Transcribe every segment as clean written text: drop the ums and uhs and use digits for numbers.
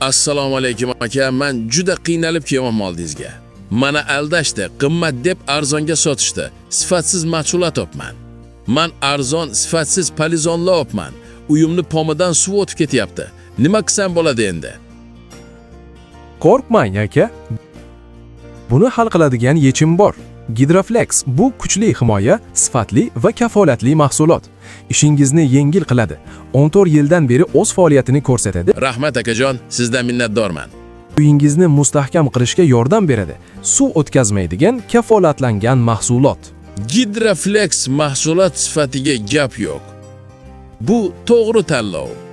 Assalomu alaykum aka, men juda qiynalib kelyapman oldingizga. Mana aldashdi, qimmat deb arzonga sotishdi. Sifatsiz mahsulot opman. Men arzon, sifatsiz polizonlar opman. Uyimni pomidan suv o'tib ketyapti. Nima qilsam bo'ladi endi? Qo'rqmang aka. Buni hal qiladigan yechim bor. Hydroflex bu kuchli himoya, sifatli va kafolatli mahsulot. Ishingizni yengil qiladi. 14 yildan beri o'z faoliyatini ko'rsatadi. Rahmat akajon, sizdan minnatdorman. Uyingizni mustahkam qilishga yordam beradi. Suv o'tkazmaydigan kafolatlangan mahsulot. Hydroflex mahsulot sifatiga gap yo'q. Bu to'g'ri tanlov.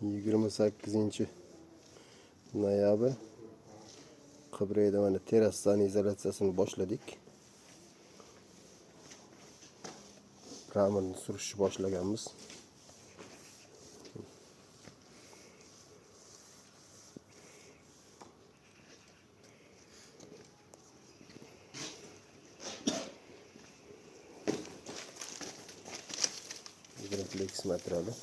Yigirma 28-noyabr Qibrayda mana terrasani izolyatsiyasini boshladik. Ramirni surishni boshlaganmiz. Hydroflex materiali.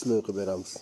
Sloy qilib beramiz.